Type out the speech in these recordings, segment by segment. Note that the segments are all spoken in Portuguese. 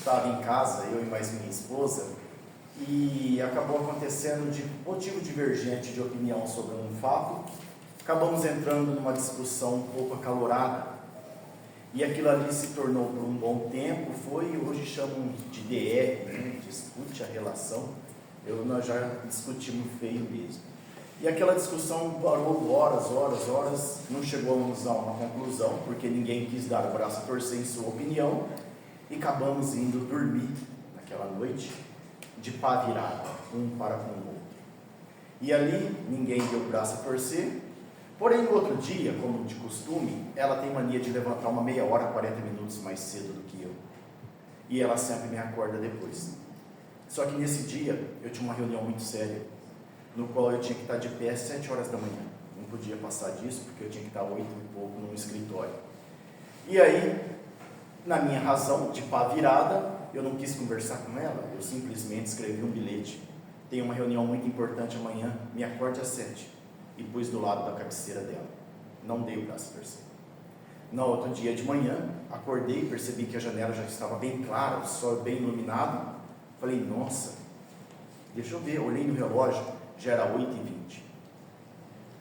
estava em casa, eu e mais minha esposa, e acabou acontecendo de motivo divergente de opinião sobre um fato, acabamos entrando numa discussão um pouco acalorada, e aquilo ali se tornou por um bom tempo, hoje chamam de DR, né? Discute a relação, nós já discutimos feio mesmo. E aquela discussão parou horas, não chegamos a uma conclusão, porque ninguém quis dar o braço a torcer em sua opinião, e acabamos indo dormir naquela noite, de pá virada, um para com o outro. E ali, ninguém deu o braço a torcer, porém no outro dia, como de costume, ela tem mania de levantar uma meia hora, 40 minutos mais cedo do que eu. E ela sempre me acorda depois. Só que nesse dia, eu tinha uma reunião muito séria, no qual eu tinha que estar de pé às 7 horas da manhã. Não podia passar disso, porque eu tinha que estar 8 e pouco no escritório. E aí, na minha razão, de pá virada, eu não quis conversar com ela, eu simplesmente escrevi um bilhete. Tenho uma reunião muito importante amanhã, me acorde às 7. E pus do lado da cabeceira dela. Não dei o braço a torcer. No outro dia de manhã, acordei, percebi que a janela já estava bem clara, o sol bem iluminado. Falei, nossa, deixa eu ver, olhei no relógio, já era 8h20.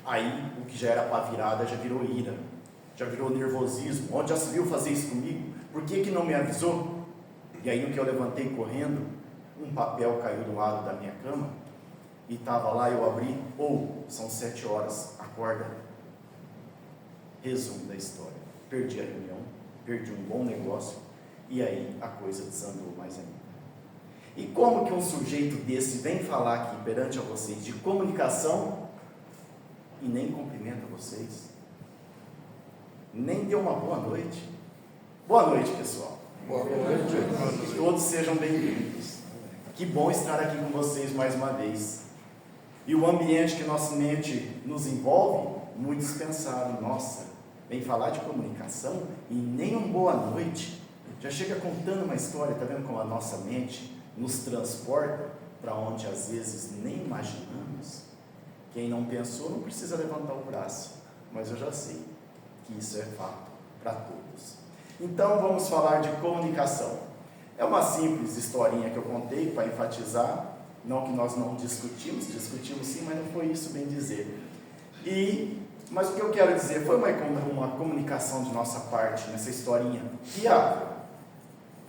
Aí, o que já era pá virada já virou ira, já virou nervosismo. Onde já se viu fazer isso comigo? Por que não me avisou? E aí, no que eu levantei correndo, um papel caiu do lado da minha cama, e estava lá, eu abri, são 7 horas, acorda. Resumo da história, perdi a reunião, perdi um bom negócio, e aí a coisa desandou mais ainda. E como que um sujeito desse vem falar aqui perante a vocês de comunicação e nem cumprimenta vocês? Nem deu uma boa noite? Boa noite, pessoal. Boa noite. Todos sejam bem-vindos. Que bom estar aqui com vocês mais uma vez. E o ambiente que nossa mente nos envolve, muitos pensaram, nossa, vem falar de comunicação e nem uma boa noite. Já chega contando uma história, está vendo como a nossa mente nos transporta para onde às vezes nem imaginamos? Quem não pensou não precisa levantar o braço, mas eu já sei que isso é fato para todos. Então vamos falar de comunicação. É uma simples historinha que eu contei para enfatizar, não que nós não discutimos sim, mas não foi isso bem dizer. Mas o que eu quero dizer, foi uma comunicação de nossa parte nessa historinha viável.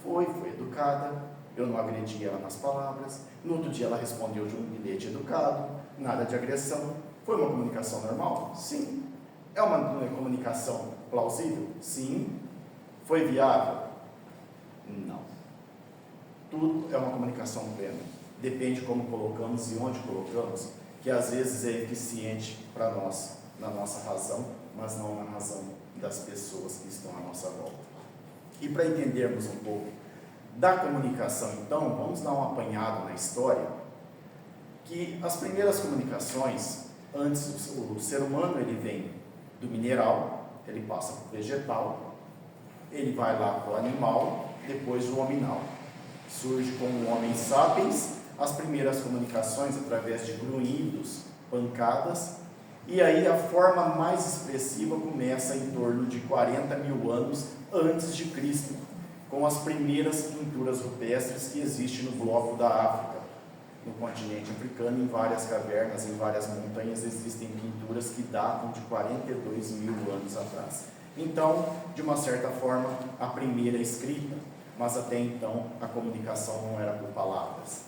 Foi educada, eu não agredi ela nas palavras, no outro dia ela respondeu de um bilhete educado, nada de agressão. Foi uma comunicação normal? Sim. É uma comunicação plausível? Sim. Foi viável? Não. Tudo é uma comunicação plena. Depende de como colocamos e onde colocamos, que às vezes é eficiente para nós, na nossa razão, mas não na razão das pessoas que estão à nossa volta. E para entendermos um pouco da comunicação, então, vamos dar um apanhado na história, que as primeiras comunicações, antes o ser humano ele vem do mineral, ele passa para o vegetal, ele vai lá para o animal, depois o hominal. Surge com o Homo sapiens, as primeiras comunicações através de grunhidos, pancadas, e aí a forma mais expressiva começa em torno de 40 mil anos antes de Cristo, com as primeiras pinturas rupestres que existem no bloco da África. No continente africano, em várias cavernas, em várias montanhas, existem pinturas que datam de 42 mil anos atrás. Então, de uma certa forma, a primeira escrita, mas até então a comunicação não era por palavras.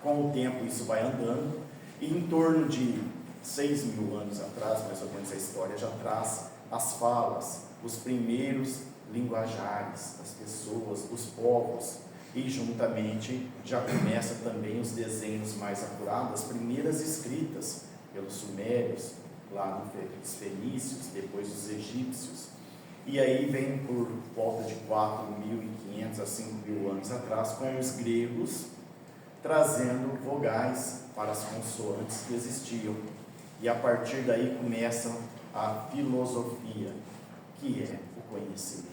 Com o tempo isso vai andando, e em torno de 6 mil anos atrás, mais ou menos a história já traz as falas, os primeiros linguajares das pessoas, dos povos, e juntamente já começa também os desenhos mais apurados, as primeiras escritas pelos sumérios, lá dos fenícios, depois os egípcios, e aí vem por volta de 4.500 a 5.000 anos atrás, com os gregos trazendo vogais para as consoantes que existiam, e a partir daí começa a filosofia, que é o conhecimento.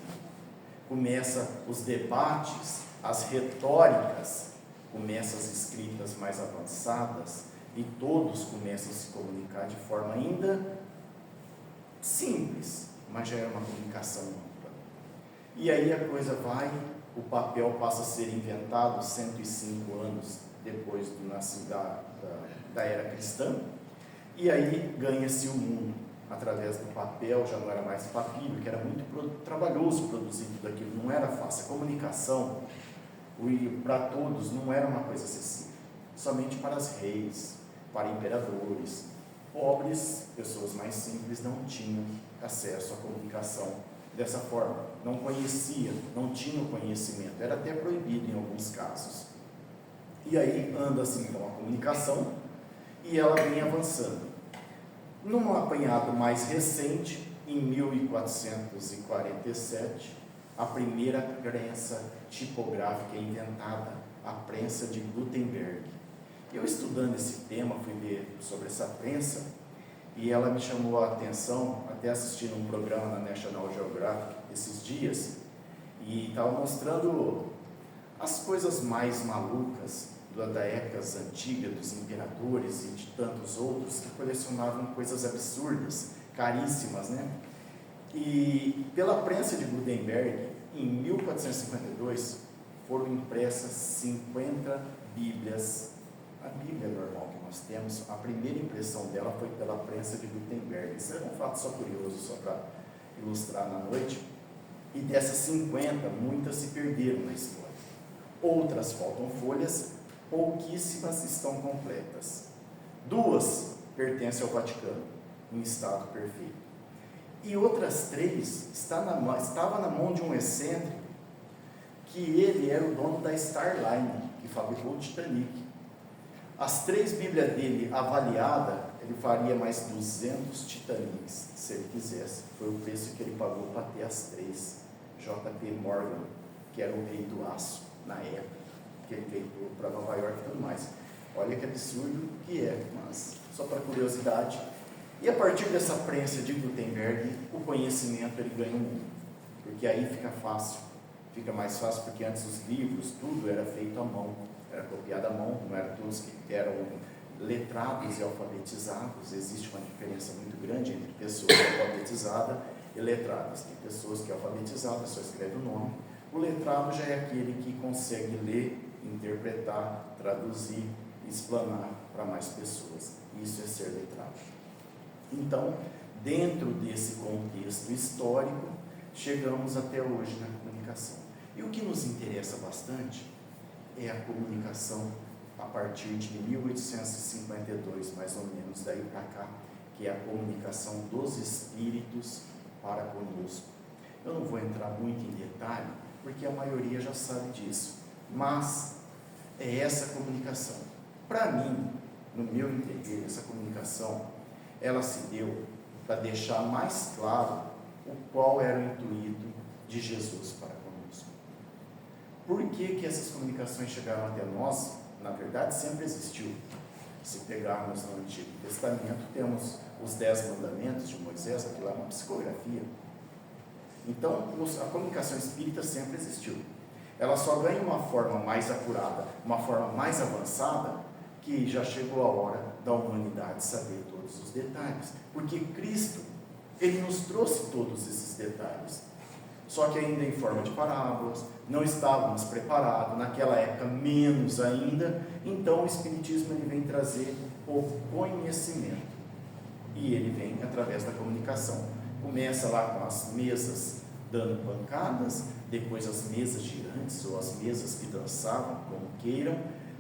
Começa os debates, as retóricas, começam as escritas mais avançadas, e todos começam a se comunicar de forma ainda simples, mas já é uma comunicação ampla. E aí a coisa vai, o papel passa a ser inventado 105 anos depois do nascimento da era cristã, e aí ganha-se o mundo através do papel. Já não era mais papiro, que era muito trabalhoso produzir tudo aquilo, não era fácil. A comunicação, para todos, não era uma coisa acessível, somente para os reis, para imperadores. Pobres, pessoas mais simples, não tinham acesso à comunicação dessa forma, não conheciam, não tinham conhecimento, era até proibido em alguns casos. E aí anda-se então a comunicação, e ela vem avançando. Num apanhado mais recente, em 1447, a primeira prensa tipográfica é inventada, a prensa de Gutenberg. Eu, estudando esse tema, fui ver sobre essa prensa, e ela me chamou a atenção, até assistindo um programa na National Geographic esses dias, e estava mostrando as coisas mais malucas da épocas antigas, dos imperadores e de tantos outros que colecionavam coisas absurdas, caríssimas, né? E pela prensa de Gutenberg, em 1452, foram impressas 50 Bíblias. A Bíblia normal que nós temos, a primeira impressão dela foi pela prensa de Gutenberg. Isso é um fato só curioso, só para ilustrar na noite. E dessas 50, muitas se perderam na história. Outras faltam folhas, pouquíssimas estão completas. 2 pertencem ao Vaticano, em estado perfeito. E outras 3 estavam na mão de um excêntrico, que ele era o dono da Starline, que fabricou o Titanic. As 3 Bíblias dele, avaliada, ele faria mais 200 Titanics, se ele quisesse. Foi o preço que ele pagou para ter as 3. J.P. Morgan, que era o rei do aço na época, que ele veio para Nova York e tudo mais. Olha que absurdo que é, mas só para curiosidade. E a partir dessa prensa de Gutenberg, o conhecimento ele ganha um mundo, porque aí fica fácil, fica mais fácil, porque antes os livros, tudo era feito à mão, era copiado à mão, não eram todos que eram letrados e alfabetizados. Existe uma diferença muito grande entre pessoas alfabetizadas e letradas. Tem pessoas que alfabetizadas só escrevem o nome. O letrado já é aquele que consegue ler, interpretar, traduzir, explanar para mais pessoas. Isso é ser letrado. Então, dentro desse contexto histórico, chegamos até hoje na comunicação. E o que nos interessa bastante é a comunicação a partir de 1852, mais ou menos, daí para cá, que é a comunicação dos espíritos para conosco. Eu não vou entrar muito em detalhe, porque a maioria já sabe disso, mas é essa comunicação. Para mim, no meu entender, essa comunicação, ela se deu para deixar mais claro o qual era o intuito de Jesus para conosco. Por que essas comunicações chegaram até nós? Na verdade, sempre existiu. Se pegarmos no Antigo Testamento, temos os 10 mandamentos de Moisés, aquilo é uma psicografia. Então, a comunicação espírita sempre existiu. Ela só ganha uma forma mais acurada, uma forma mais avançada, que já chegou a hora da humanidade saber todos os detalhes. Porque Cristo, Ele nos trouxe todos esses detalhes. Só que ainda em forma de parábolas, não estávamos preparados, naquela época menos ainda. Então o Espiritismo ele vem trazer o conhecimento. E ele vem através da comunicação. Começa lá com as mesas dando pancadas, depois as mesas girantes ou as mesas que dançavam, como queiram.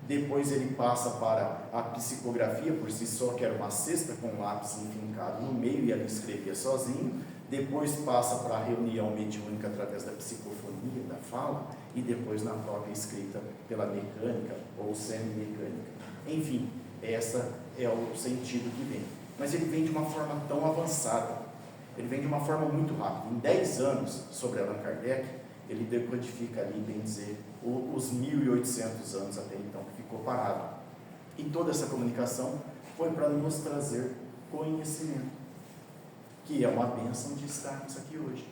Depois ele passa para a psicografia por si só, que era uma cesta com um lápis enfincado no meio e ele escrevia sozinho. Depois passa para a reunião mediúnica através da psicofonia, da fala, e depois na própria escrita pela mecânica ou semi-mecânica. Enfim, esse é o sentido que vem. Mas ele vem de uma forma tão avançada, ele vem de uma forma muito rápida. Em 10 anos, sobre Allan Kardec, ele decodifica ali, bem dizer, os 1800 anos até então que ficou parado. E toda essa comunicação foi para nos trazer conhecimento, que é uma bênção de estarmos aqui hoje,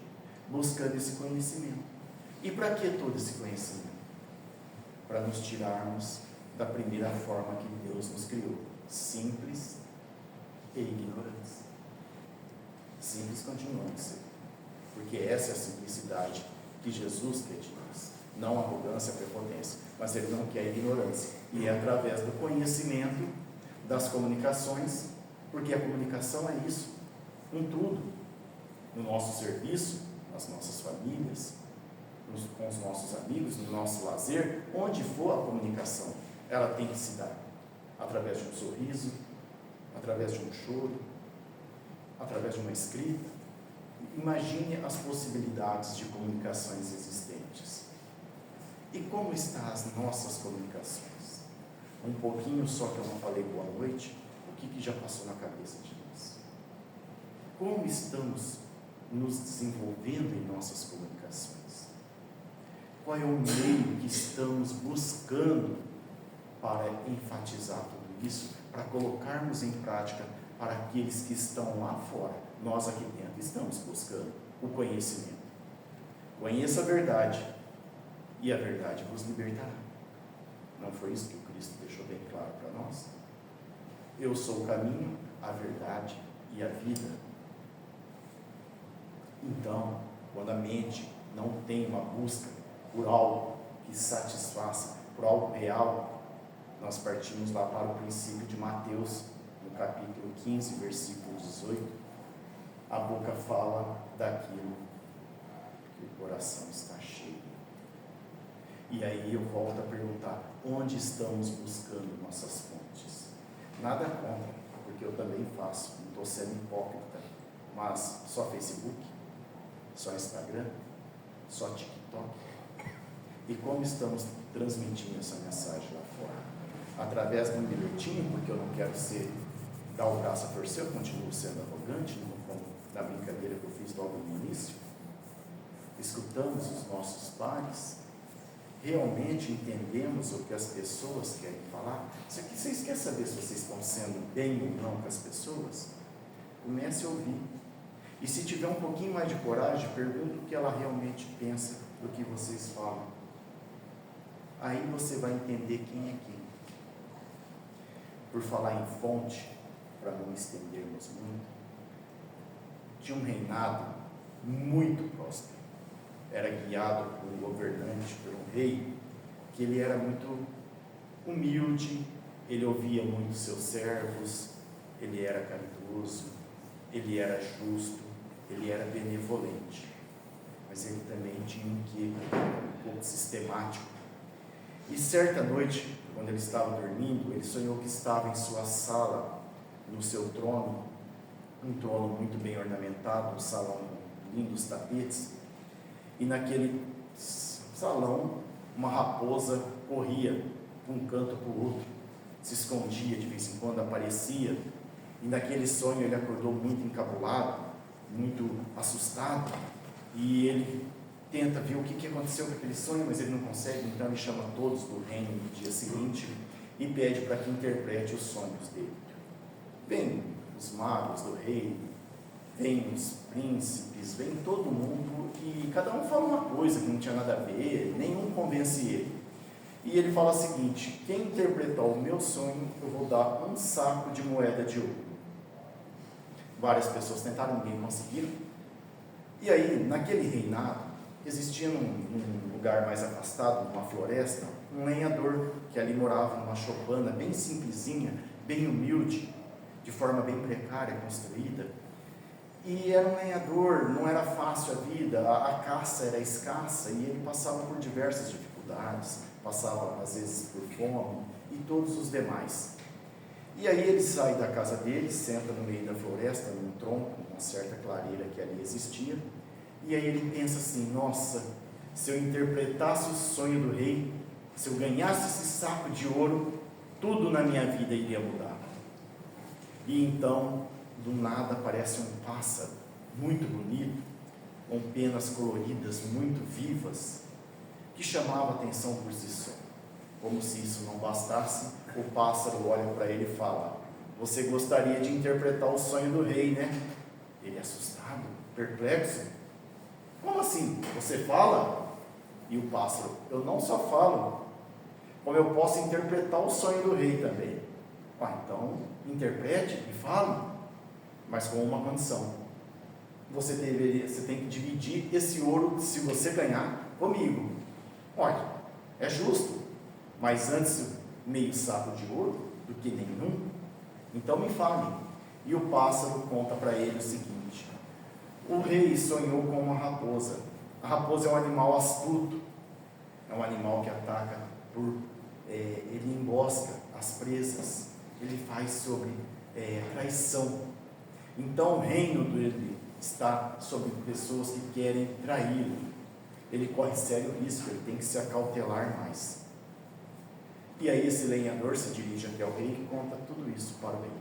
buscando esse conhecimento. E para que todo esse conhecimento? Para nos tirarmos da primeira forma que Deus nos criou, simples e ignorantes. Simples continuamos a ser, porque essa é a simplicidade que Jesus quer de nós. Não arrogância, prepotência, mas Ele não quer ignorância. E é através do conhecimento, das comunicações, porque a comunicação é isso, em tudo. No nosso serviço, nas nossas famílias, com os nossos amigos, no nosso lazer, onde for a comunicação, ela tem que se dar através de um sorriso, através de um choro, através de uma escrita. Imagine as possibilidades de comunicações existentes. E como estão as nossas comunicações? Um pouquinho só que eu não falei boa noite, o que já passou na cabeça de nós? Como estamos nos desenvolvendo em nossas comunicações? Qual é o meio que estamos buscando para enfatizar tudo isso, para colocarmos em prática para aqueles que estão lá fora? Nós aqui dentro estamos buscando o conhecimento. Conheça a verdade, e a verdade vos libertará. Não foi isso que o Cristo deixou bem claro para nós? Eu sou o caminho, a verdade e a vida. Então, quando a mente não tem uma busca por algo que satisfaça, por algo real, nós partimos lá para o princípio de Mateus, no capítulo 15, versículo 18. A boca fala daquilo que o coração está cheio. E aí eu volto a perguntar, onde estamos buscando nossas fontes? Nada contra, porque eu também faço, não estou sendo hipócrita, mas só Facebook, só Instagram, só TikTok. E como estamos transmitindo essa mensagem lá fora? Através de um bilhetinho, porque eu não quero dar o braço a torcer, eu continuo sendo arrogante, como na brincadeira que eu fiz logo no início. Escutamos os nossos pares, realmente entendemos o que as pessoas querem falar. Vocês querem saber se vocês estão sendo bem ou não com as pessoas? Comece a ouvir. E se tiver um pouquinho mais de coragem, pergunte o que ela realmente pensa do que vocês falam. Aí você vai entender quem é quem. Por falar em fonte, para não estendermos muito, tinha um reinado muito próspero. Era guiado por um governante, por um rei, que ele era muito humilde, ele ouvia muito seus servos, ele era caridoso, ele era justo, ele era benevolente, mas ele também tinha um quê um pouco sistemático. E certa noite, quando ele estava dormindo, ele sonhou que estava em sua sala, no seu trono, um trono muito bem ornamentado, um salão com lindos tapetes, e naquele salão uma raposa corria de um canto para o outro, se escondia, de vez em quando aparecia, e naquele sonho ele acordou muito encabulado, muito assustado, e ele tenta ver o que aconteceu com aquele sonho, mas ele não consegue, então ele chama todos do reino no dia seguinte e pede para que interprete os sonhos dele. Vem os magos do rei, vem os príncipes, vem todo mundo, e cada um fala uma coisa que não tinha nada a ver, nenhum convence ele. E ele fala o seguinte: quem interpretar o meu sonho, eu vou dar um saco de moeda de ouro. Várias pessoas tentaram, ninguém conseguiu. E aí, naquele reinado, existia num lugar mais afastado, numa floresta, um lenhador que ali morava numa choupana bem simplesinha, bem humilde, de forma bem precária, construída. E era um lenhador, não era fácil a vida, a caça era escassa, e ele passava por diversas dificuldades, passava às vezes por fome e todos os demais. E aí ele sai da casa dele, senta no meio da floresta, num tronco, uma certa clareira que ali existia, e aí ele pensa assim: nossa, se eu interpretasse o sonho do rei, se eu ganhasse esse saco de ouro, tudo na minha vida iria mudar. E então, do nada, aparece um pássaro muito bonito, com penas coloridas muito vivas, que chamava a atenção por si só. Como se isso não bastasse, o pássaro olha para ele e fala: você gostaria de interpretar o sonho do rei, né? Ele é assustado, perplexo: como assim? Você fala? E o pássaro: eu não só falo, como eu posso interpretar o sonho do rei também. Então interprete e fale, mas com uma condição: você tem que dividir esse ouro, se você ganhar, comigo. Olha, é justo, mas antes meio saco de ouro do que nenhum. Então me fale. E o pássaro conta para ele o seguinte: o rei sonhou com uma raposa. A raposa é um animal astuto, é um animal que ataca ele embosca as presas, ele faz sobre traição. Então o reino dele está sobre pessoas que querem traí-lo. Ele corre sério risco, ele tem que se acautelar mais. E aí esse lenhador se dirige até o rei e conta tudo isso para o rei.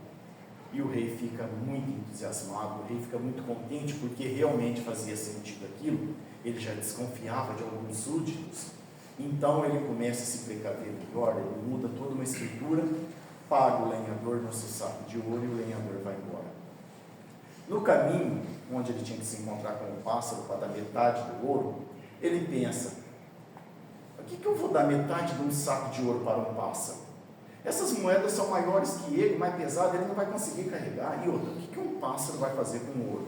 E o rei fica muito entusiasmado, o rei fica muito contente, porque realmente fazia sentido aquilo. Ele já desconfiava de alguns súditos. Então ele começa a se precaver melhor, ele muda toda uma estrutura, paga o lenhador no seu saco de ouro e o lenhador vai embora. No caminho, onde ele tinha que se encontrar com o pássaro para dar metade do ouro, ele pensa: o que eu vou dar metade de um saco de ouro para um pássaro? Essas moedas são maiores que ele, mais pesadas, ele não vai conseguir carregar. E outra, o que um pássaro vai fazer com o ouro?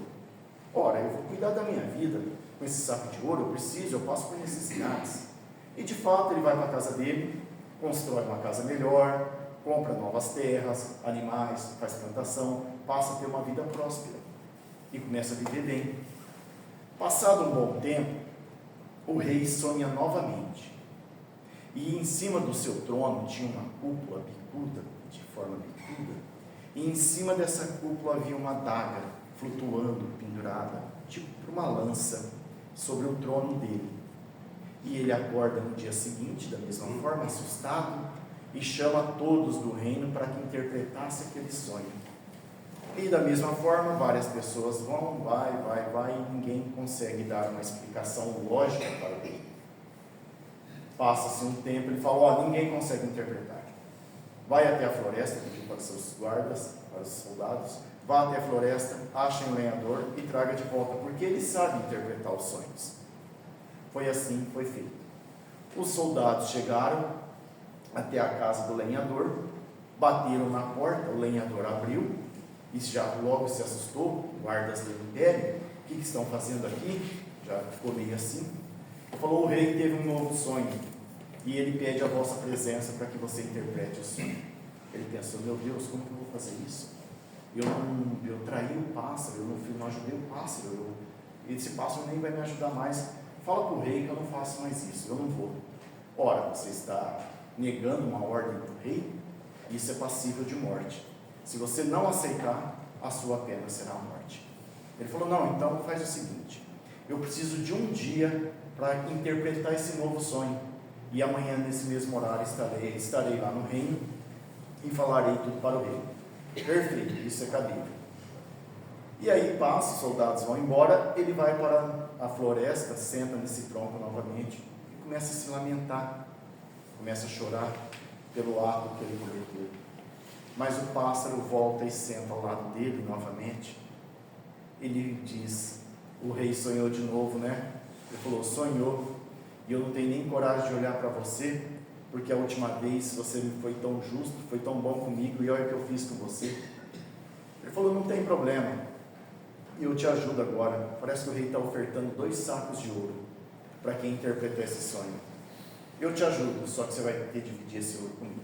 Ora, eu vou cuidar da minha vida com esse saco de ouro, eu passo por necessidades. E de fato ele vai para a casa dele, constrói uma casa melhor, compra novas terras, animais, faz plantação, passa a ter uma vida próspera e começa a viver bem. Passado um bom tempo, o rei sonha novamente. E em cima do seu trono tinha uma cúpula bicuda, de forma bicuda, e em cima dessa cúpula havia uma adaga flutuando, pendurada, tipo uma lança, sobre o trono dele. E ele acorda no dia seguinte, da mesma forma, assustado, e chama todos do reino para que interpretasse aquele sonho. E da mesma forma, várias pessoas vão, vai, e ninguém consegue dar uma explicação lógica para o rei. Passa-se um tempo, ele fala: ninguém consegue interpretar. Vai até a floresta, pediu para seus guardas, para os soldados, vá até a floresta, achem um lenhador e traga de volta, porque ele sabe interpretar os sonhos. Foi assim, foi feito. Os soldados chegaram até a casa do lenhador, bateram na porta, o lenhador abriu, e já logo se assustou, guardas do império: o que estão fazendo aqui? Já ficou meio assim. Falou: o rei teve um novo sonho, e ele pede a vossa presença para que você interprete o sonho. Ele pensou: meu Deus, como que eu vou fazer isso? Eu traí o pássaro, eu não ajudei o pássaro, esse pássaro nem vai me ajudar mais. Fala para o rei que eu não faço mais isso, eu não vou. Ora, você está negando uma ordem do rei, isso é passível de morte. Se você não aceitar, a sua pena será a morte. Ele falou: não, então faz o seguinte, eu preciso de um dia para interpretar esse novo sonho, e amanhã nesse mesmo horário estarei lá no reino e falarei tudo para o rei. Perfeito, isso é cabível. E aí passa, os soldados vão embora, ele vai para a floresta, senta nesse tronco novamente e começa a se lamentar, começa a chorar pelo ato que ele cometeu. Mas o pássaro volta e senta ao lado dele novamente. Ele diz: o rei sonhou de novo, né? Ele falou: sonhou, e eu não tenho nem coragem de olhar para você, porque a última vez você foi tão justo, foi tão bom comigo, e olha o que eu fiz com você. Ele falou: não tem problema, eu te ajudo agora. Parece que o rei está ofertando 2 sacos de ouro para quem interpretou esse sonho. Eu te ajudo, só que você vai ter que dividir esse ouro comigo.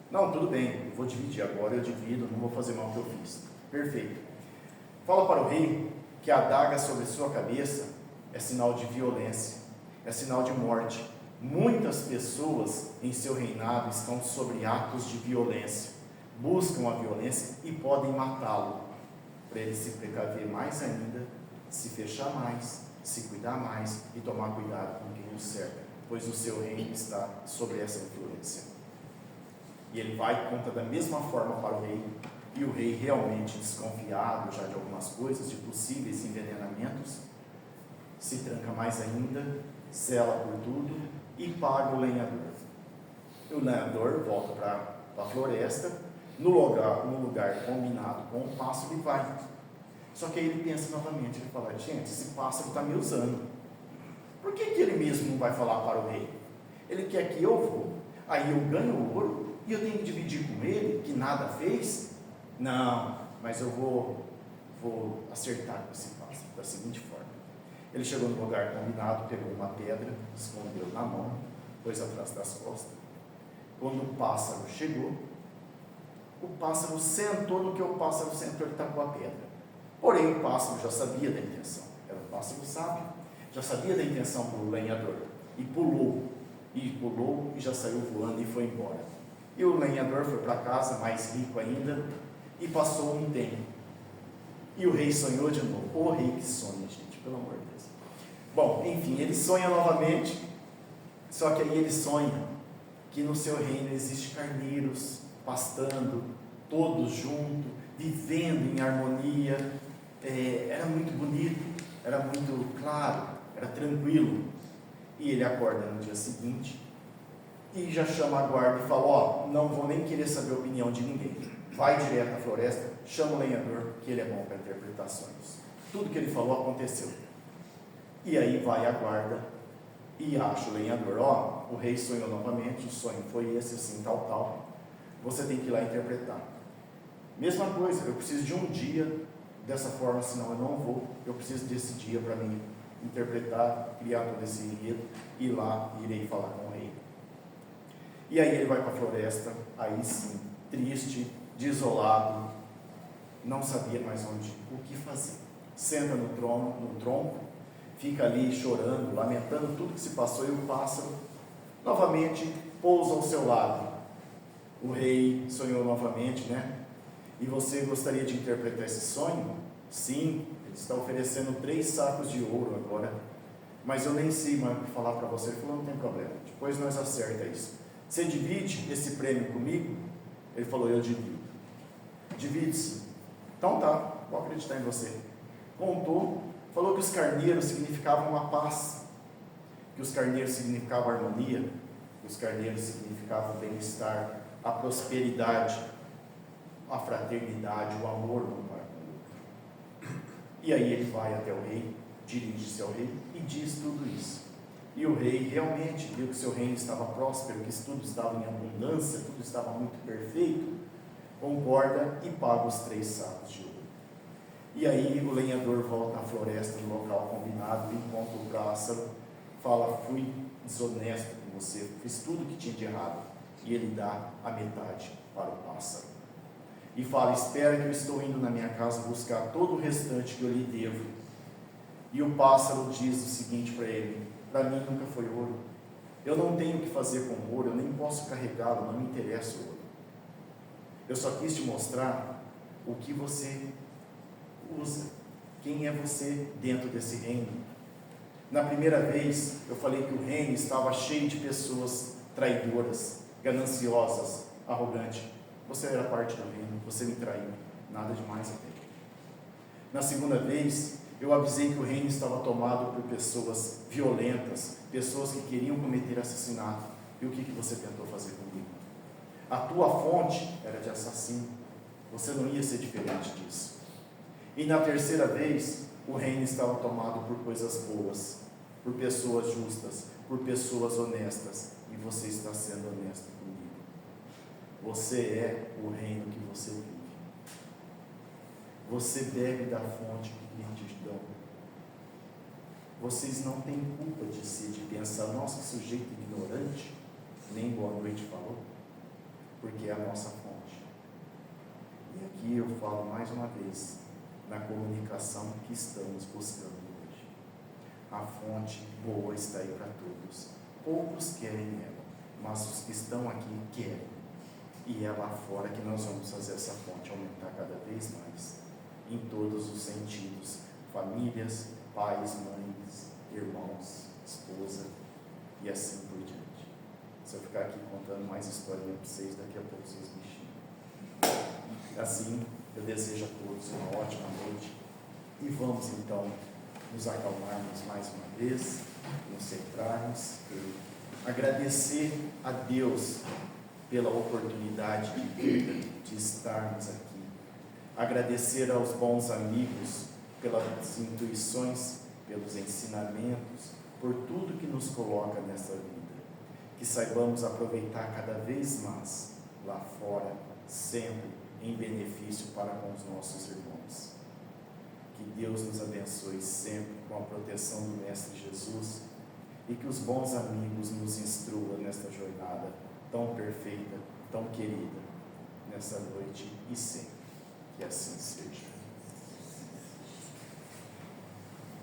Não, tudo bem, eu vou dividir agora, eu divido, não vou fazer mal o que eu fiz. Perfeito. Fala para o rei que a adaga sobre sua cabeça é sinal de violência, é sinal de morte. Muitas pessoas em seu reinado estão sobre atos de violência, buscam a violência e podem matá-lo, para ele se precaver mais ainda, se fechar mais, se cuidar mais e tomar cuidado com quem o cerca, pois o seu reino está sobre essa influência. E ele vai conta da mesma forma para o rei, e o rei, realmente desconfiado já de algumas coisas, de possíveis envenenamentos, se tranca mais ainda, zela por tudo e paga o lenhador. O lenhador volta para a floresta, no lugar combinado com o pássaro, e vai. Só que aí ele pensa novamente, ele fala: gente, esse pássaro está me usando. Por que ele mesmo não vai falar para o rei? Ele quer que eu vou, aí eu ganho o ouro e eu tenho que dividir com ele, que nada fez? Não, mas eu vou acertar com esse pássaro. da seguinte forma: ele chegou no lugar combinado, pegou uma pedra, escondeu na mão, pôs atrás das costas. Quando o pássaro chegou, o pássaro sentou no que o pássaro sentou, ele tacou a pedra. Porém, o pássaro já sabia da intenção, era um pássaro sábio, já sabia da intenção do lenhador, e pulou e já saiu voando e foi embora. E o lenhador foi para casa, mais rico ainda, e passou um tempo. E o rei sonhou de novo. O rei que sonha, gente, pelo amor de Deus. Bom, enfim, ele sonha novamente, só que aí ele sonha que no seu reino existe carneiros pastando, todos juntos, vivendo em harmonia. Era muito bonito, era muito claro, era tranquilo. E ele acorda no dia seguinte e já chama a guarda e fala: não vou nem querer saber a opinião de ninguém, vai direto à floresta, chama o lenhador, que ele é bom para interpretações. Tudo que ele falou aconteceu. E aí vai a guarda e acha o lenhador: o rei sonhou novamente, o sonho foi esse, assim, tal, você tem que ir lá interpretar. Mesma coisa, eu preciso de um dia dessa forma, senão eu não vou, eu preciso desse dia para mim interpretar, criar todo esse enredo, e lá irei falar com o rei. E aí ele vai para a floresta, aí sim, triste, desolado, não sabia mais o que fazer. Senta no tronco, fica ali chorando, lamentando tudo que se passou, e o pássaro novamente pousa ao seu lado. O rei sonhou novamente, né? E você gostaria de interpretar esse sonho? Sim, ele está oferecendo 3 sacos de ouro agora, mas eu nem sei mais o que falar para você. Ele falou: não tem problema, depois nós acerta isso. Você divide esse prêmio comigo? Ele falou: eu divido. Divide-se. Então tá, vou acreditar em você. Contou, falou que os carneiros significavam a paz, que os carneiros significavam a harmonia, que os carneiros significavam o bem-estar, a prosperidade, a fraternidade, o amor um para com o outro. E aí ele vai até o rei, dirige-se ao rei e diz tudo isso. E o rei realmente viu que seu reino estava próspero, que tudo estava em abundância, tudo estava muito perfeito, concorda e paga os 3 sacos de ouro. E aí o lenhador volta à floresta, no local combinado, encontra o pássaro, fala: fui desonesto com você, fiz tudo o que tinha de errado. E ele dá a metade para o pássaro. E fala: espera que eu estou indo na minha casa buscar todo o restante que eu lhe devo. E o pássaro diz o seguinte para ele: para mim nunca foi ouro. Eu não tenho o que fazer com ouro, eu nem posso carregá-lo, não me interessa o ouro. Eu só quis te mostrar o que você usa, quem é você dentro desse reino. Na primeira vez, eu falei que o reino estava cheio de pessoas traidoras, gananciosas, arrogantes. Você era parte do reino, você me traiu, nada demais até. Na segunda vez, eu avisei que o reino estava tomado por pessoas violentas, pessoas que queriam cometer assassinato. E o que você tentou fazer comigo? A tua fonte era de assassino, você não ia ser diferente disso. E na terceira vez, o reino estava tomado por coisas boas, por pessoas justas, por pessoas honestas, e você está sendo honesto comigo. Você é o reino que você vive. Você bebe da fonte que lhe te dão. Vocês não têm culpa de pensar: nossa, que sujeito ignorante, nem boa noite falou, porque é a nossa fonte. E aqui eu falo mais uma vez, na comunicação que estamos buscando hoje. A fonte boa está aí para todos. Poucos querem ela, mas os que estão aqui querem. E é lá fora que nós vamos fazer essa fonte aumentar cada vez mais, em todos os sentidos: famílias, pais, mães, irmãos, esposa, e assim por diante. Se eu ficar aqui contando mais historinha para vocês, daqui a pouco vocês me xingam. Assim, eu desejo a todos uma ótima noite, e vamos então nos acalmarmos mais uma vez, nos centrarmos, e agradecer a Deus pela oportunidade de estarmos aqui, agradecer aos bons amigos pelas intuições, pelos ensinamentos, por tudo que nos coloca nessa vida, que saibamos aproveitar cada vez mais lá fora, sempre em benefício para com os nossos irmãos. Que Deus nos abençoe sempre com a proteção do Mestre Jesus e que os bons amigos nos instruam nesta jornada tão perfeita, tão querida, nessa noite e sempre. Que assim seja.